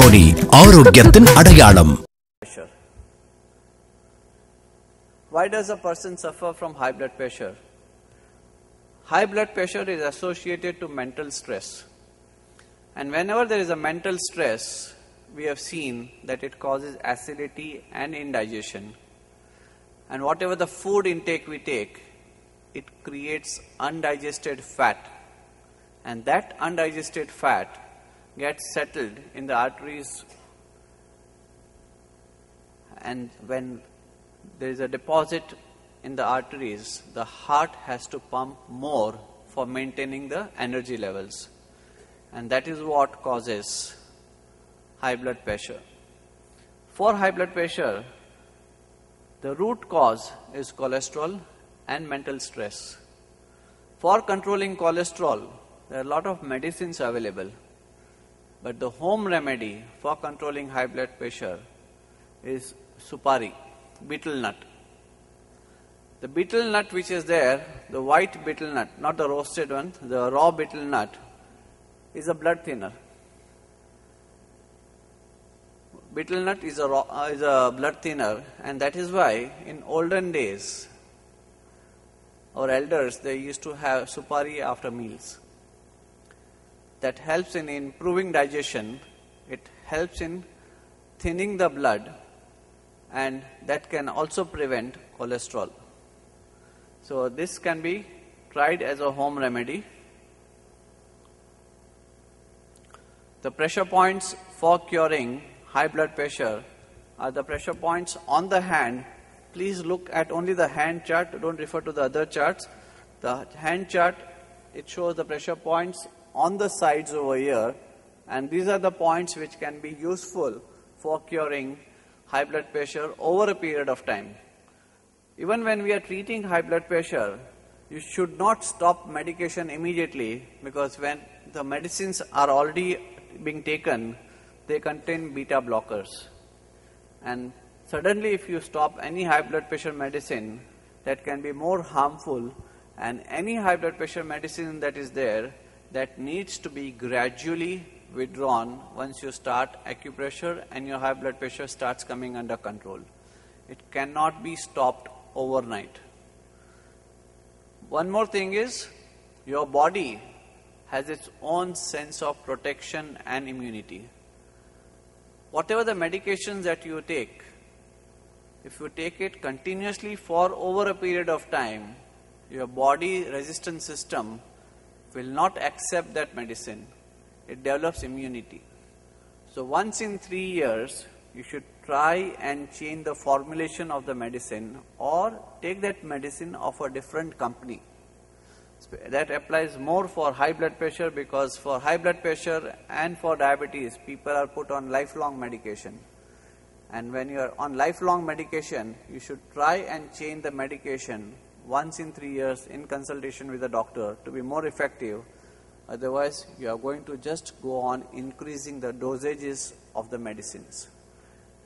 പൊടി ആരോഗ്യത്തിൻ അടയാളം. Why does a person suffer from high blood pressure? High blood pressure is associated to mental stress. And whenever there is a mental stress, we have seen that it causes acidity and indigestion. And whatever the food intake we take, it creates undigested fat. And that undigested fat gets settled in the arteries. And when there is a deposit in the arteries, the heart has to pump more for maintaining the energy levels. And that is what causes high blood pressure. For high blood pressure, the root cause is cholesterol and mental stress. For controlling cholesterol, there are a lot of medicines available. But the home remedy for controlling high blood pressure is supari, betel nut. The betel nut which is there, the white betel nut, not the roasted one, the raw betel nut, is a blood thinner. Betel nut is a blood thinner, and that is why in olden days, our elders, they used to have supari after meals. That helps in improving digestion, it helps in thinning the blood, and that can also prevent cholesterol. So this can be tried as a home remedy. The pressure points for curing high blood pressure are the pressure points on the hand. Please look at only the hand chart, don't refer to the other charts. The hand chart, it shows the pressure points on the sides over here, and these are the points which can be useful for curing high blood pressure over a period of time. Even when we are treating high blood pressure, you should not stop medication immediately, because when the medicines are already being taken, they contain beta blockers. And suddenly if you stop any high blood pressure medicine, that can be more harmful, and any high blood pressure medicine that is there, that needs to be gradually withdrawn once you start acupressure and your high blood pressure starts coming under control. It cannot be stopped overnight. One more thing is, your body has its own sense of protection and immunity. Whatever the medications that you take, if you take it continuously for over a period of time, your body resistance system will not accept that medicine. It develops immunity. So once in 3 years, you should try and change the formulation of the medicine, or take that medicine of a different company. That applies more for high blood pressure, because for high blood pressure and for diabetes, people are put on lifelong medication. And when you are on lifelong medication, you should try and change the medication once in 3 years in consultation with the doctor to be more effective. Otherwise, you are going to just go on increasing the dosages of the medicines.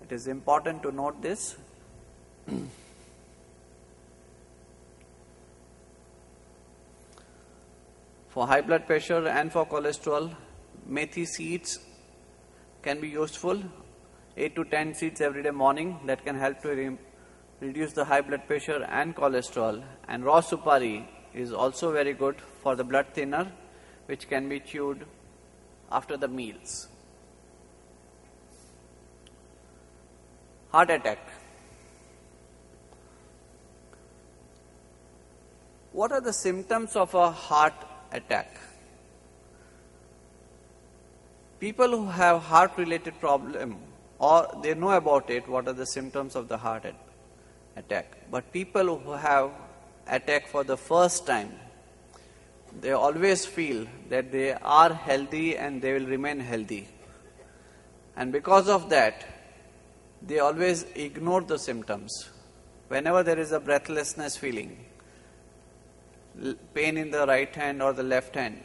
It is important to note this. For high blood pressure and for cholesterol, methi seeds can be useful. 8 to 10 seeds every day morning, that can help to reduce the high blood pressure and cholesterol. And raw supari is also very good for the blood thinner, which can be chewed after the meals. Heart attack. What are the symptoms of a heart attack? People who have heart related problem, or they know about it, what are the symptoms of the heart attack. But people who have attack for the first time, they always feel that they are healthy and they will remain healthy. And because of that, they always ignore the symptoms. Whenever there is a breathlessness feeling, pain in the right hand or the left hand,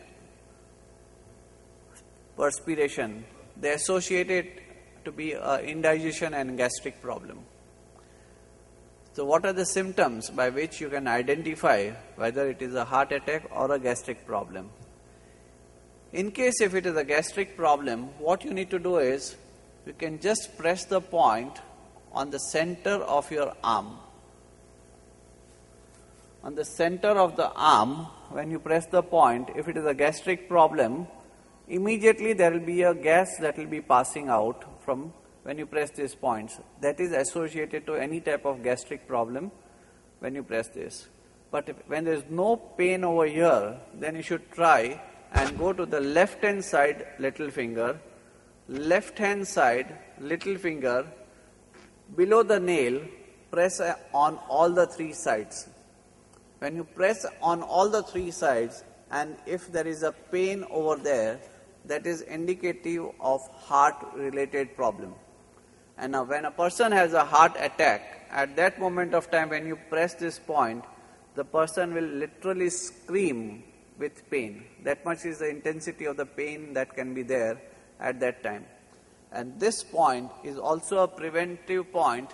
perspiration, they associate it to be indigestion and gastric problem. So what are the symptoms by which you can identify whether it is a heart attack or a gastric problem? In case if it is a gastric problem, what you need to do is, you can just press the point on the center of your arm. On the center of the arm, when you press the point, if it is a gastric problem, immediately there will be a gas that will be passing out from when you press these points. That is associated to any type of gastric problem when you press this. But when there is no pain over here, then you should try and go to the left hand side little finger, left hand side little finger, below the nail, press on all the three sides. When you press on all the three sides, and if there is a pain over there, that is indicative of heart related problem. And now when a person has a heart attack, at that moment of time when you press this point, the person will literally scream with pain. That much is the intensity of the pain that can be there at that time. And this point is also a preventive point